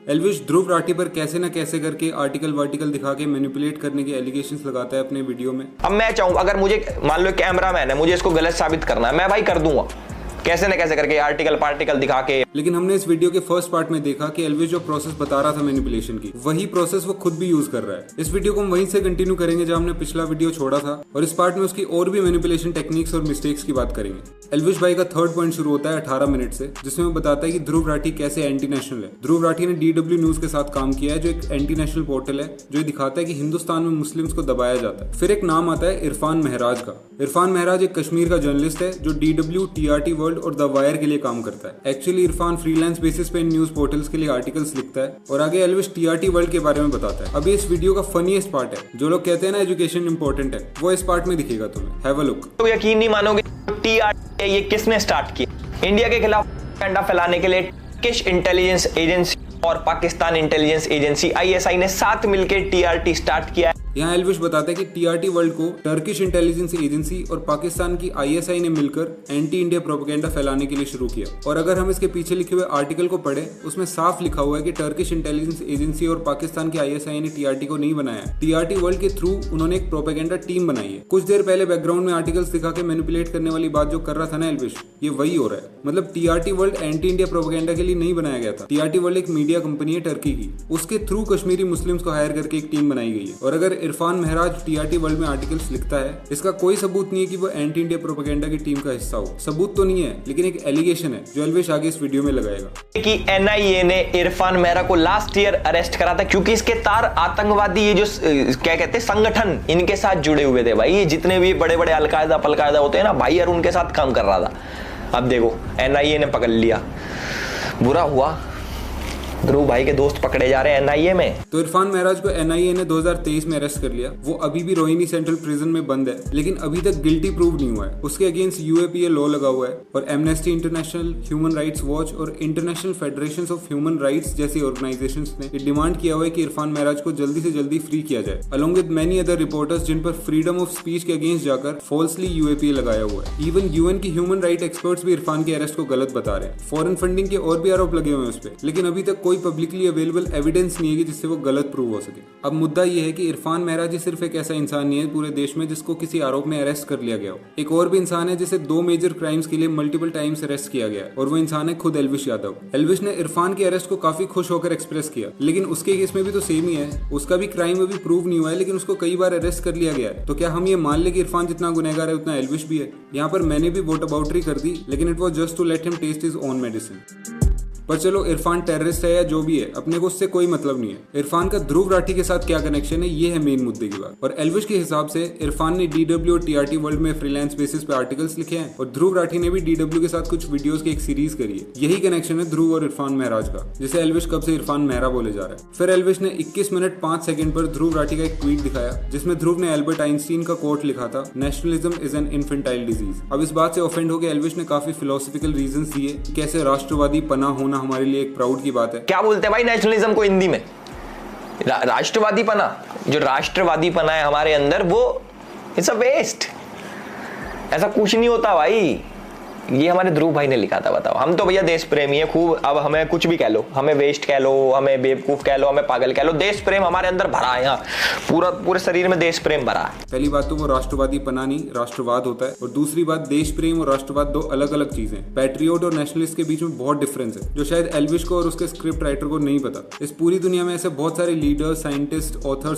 एल्विश ध्रुव राठी पर कैसे न कैसे करके आर्टिकल वार्टिकल दिखा के मैनिपुलेट करने के एलिगेशंस लगाता है अपने वीडियो में। अब मैं चाहूँ, अगर मुझे मान लो कैमरामैन है, मुझे इसको गलत साबित करना है, मैं भाई कर दूंगा कैसे न कैसे करके आर्टिकल पार्टिकल दिखा के। लेकिन हमने इस वीडियो के फर्स्ट पार्ट में देखा कि एल्विश जो प्रोसेस बता रहा था मैनिपुलेशन की, वही प्रोसेस वो खुद भी यूज कर रहा है। इस वीडियो को हम वहीं से कंटिन्यू करेंगे जहां हमने पिछला वीडियो छोड़ा था, और इस पार्ट में उसकी और भी मैनिपुलेशन टेक्निक्स और मिस्टेक्स की बात करेंगे। एल्विश भाई का थर्ड पॉइंट शुरू होता है 18 मिनट से, जिसमें वो बताता है कि ध्रुव राठी कैसे एंटी नेशनल है। ध्रुव राठी ने DW न्यूज के साथ काम किया है, जो एक एंटी नेशनल पोर्टल है जो दिखाता है कि हिंदुस्तान में मुस्लिम्स को दबाया जाता है। फिर एक नाम आता है इरफान महराज का। इरफान महराज एक कश्मीर का जर्नलिस्ट है जो DW, TRT वर्ल्ड और द वायर के लिए काम करता है। एक्चुअली इरफान फ्रीलांस बेसिस पे इन न्यूज पोर्टल्स के लिए आर्टिकल्स लिखता है, और आगे एल्विश TRT वर्ल्ड के बारे में बताता है। अभी इस वीडियो का फनीएस्ट पार्ट है, जो लोग कहते हैं ना एजुकेशन इंपॉर्टेंट है, वो इस पार्ट में दिखेगा तुम्हें। Have a look. तो यकीन नहीं मानोगे, TRT ये किसने स्टार्ट किया? इंडिया के खिलाफ प्रोपेगेंडा फैलाने के लिए टर्किश इंटेलिजेंस एजेंसी और पाकिस्तान इंटेलिजेंस एजेंसी ISI ने साथ मिलकर TRT स्टार्ट किया है। यहाँ एल्विश बताता है कि TRT वर्ल्ड को टर्किश इंटेलिजेंस एजेंसी और पाकिस्तान की ISI ने मिलकर एंटी इंडिया प्रोपेगेंडा फैलाने के लिए शुरू किया। और अगर हम इसके पीछे लिखे हुए आर्टिकल को पढ़े, उसमें साफ लिखा हुआ है कि टर्किश इंटेलिजेंस एजेंसी और पाकिस्तान की ISI ने TRT को नहीं बनाया। TRT वर्ल्ड के थ्रू उन्होंने एक प्रोपेगेंडा टीम बनाई है। कुछ देर पहले बैकग्राउंड में आर्टिकल्स दिखा के मैनिपुलेट करने वाली बात जो कर रहा था ना एल्विश, ये वही हो रहा है। मतलब TRT world anti India propaganda के लिए नहीं बनाया गया था। TRT वर्ल्ड एक मीडिया कंपनी है टर्की की, उसके थ्रू कश्मीरी मुस्लिम्स को हायर करके एक टीम बनाई गई है। और अगर इरफान महराज TRT वर्ल्ड में आर्टिकल्स लिखता है, इसका कोई सबूत नहीं है कि वो एंटी इंडिया प्रोपेगेंडा की टीम का हिस्सा हो। सबूत तो नहीं है, लेकिन एक एलिगेशन है जो एल्विश आगे इस वीडियो में लगाएगा कि NIA ने इरफान मेहरा को लास्ट ईयर अरेस्ट करा था, क्योंकि इसके तार आतंकवादी ये जो क्या कहते हैं संगठन, इनके साथ जुड़े हुए थे भाई। ये जितने भी बड़े बड़े अलकायदा पलकायदा होते हैं ना भाई, यार उनके साथ काम कर रहा था। अब देखो NIA ने पकड़ लिया, बुरा हुआ, ध्रुव भाई के दोस्त पकड़े जा रहे हैं NIA में। तो इरफान महराज को NIA ने 2023 में अरेस्ट कर लिया। वो अभी भी रोहिणी सेंट्रल प्रिजन में बंद है, लेकिन अभी तक गिल्टी प्रूव नहीं हुआ है। उसके अगेंस्ट UAPA लॉ लगा हुआ है, और Amnesty International, Human Rights Watch और International Federation of Human Rights जैसी ऑर्गेनाइजेशंस ने डिमांड किया हुआ है कि इरफान महराज को जल्दी से जल्दी फ्री किया जाए, along with many other reporters जिन पर फ्रीडम ऑफ स्पीच के अगेंस्ट जाकर फॉल्सली UAPA लगाया हुआ है। इवन UN की ह्यूमन राइट एक्सपर्ट्स भी इरफान के अरेस्ट को गलत बता रहे हैं। फॉरेन फंडिंग के और भी आरोप लगे हुए हैं उस पर, लेकिन अभी तक कोई पब्लिकली अवेलेबल एविडेंस नहीं है कि जिससे वो गलत प्रूव हो सके। अब मुद्दा ये है कि इरफान महराज सिर्फ एक ऐसा इंसान नहीं है पूरे देश में जिसको किसी आरोप में अरेस्ट कर लिया गया हो। एक और भी इंसान है जिसे 2 मेजर क्राइम्स के लिए मल्टीपल टाइम्स अरेस्ट किया गया, और वो इंसान है खुद एल्विश यादव। एल्विश ने इरफान के अरेस्ट को काफी खुश होकर एक्सप्रेस किया, लेकिन उसके केस में भी तो सेम ही है। उसका भी क्राइम अभी प्रूव नहीं हुआ है, लेकिन उसको कई बार अरेस्ट कर लिया गया है। तो क्या हम ये मान ले कि इरफान जितना गुनहगार है उतना एल्विश भी है? यहाँ पर मैंने भी वोट अबाउटरी कर दी, लेकिन it was just to let him taste his own medicine. पर चलो, इरफान टेररिस्ट है या जो भी है, अपने को उससे कोई मतलब नहीं है। इरफान का ध्रुव राठी के साथ क्या कनेक्शन है, ये है मेन मुद्दे की बात। और एल्विश के हिसाब से इरफान ने DW और TRT वर्ल्ड में फ्रीलांस बेसिस पे आर्टिकल्स लिखे हैं, और ध्रुव राठी ने भी DW के साथ कुछ वीडियोस की एक सीरीज करी है। यही कनेक्शन है ध्रुव और इरफान महराज का, जिसे एल्विश कब से इरफान मेहरा बोले जा रहा है। फिर एल्विश ने 21 मिनट 5 सेकंड पर ध्रुव राठी का एक ट्वीट दिखाया, जिसमें ध्रुव ने एल्बर्ट आइंस्टीन का कोट लिखा था, nationalism is an infantile disease. अब इस बात से ऑफेंड होकर एल्विश ने काफी फिलोसफिकल रीजंस दिए कैसे राष्ट्रवादी पना होना हमारे लिए एक प्राउड की बात है। क्या बोलते हैं भाई नेशनलिज्म को हिंदी में? राष्ट्रवादी पना। जो राष्ट्रवादी पना है हमारे अंदर, वो इट्स अ वेस्ट। ऐसा कुछ नहीं होता भाई। ये हमारे ध्रुव भाई ने लिखा था। बताओ, हम तो भैया देश प्रेमी है खूब। अब हमें कुछ भी कह लो, हमें वेस्ट कह लो, हमें बेवकूफ कह लो, हमें पागल कह लो, देश प्रेम हमारे अंदर भरा है। यहाँ पूरे शरीर में देश प्रेम भरा है। पहली बात तो वो राष्ट्रवादी पना नहीं, राष्ट्रवाद होता है। और दूसरी बात, देश प्रेम और राष्ट्रवाद 2 अलग अलग चीजें। पैट्रियोट और नेशनलिस्ट के बीच में बहुत डिफरेंस है, जो शायद एल्विश को और उसके स्क्रिप्ट राइटर को नहीं पता। इस पूरी दुनिया में ऐसे बहुत सारे लीडर्स, साइंटिस्ट, ऑथर्स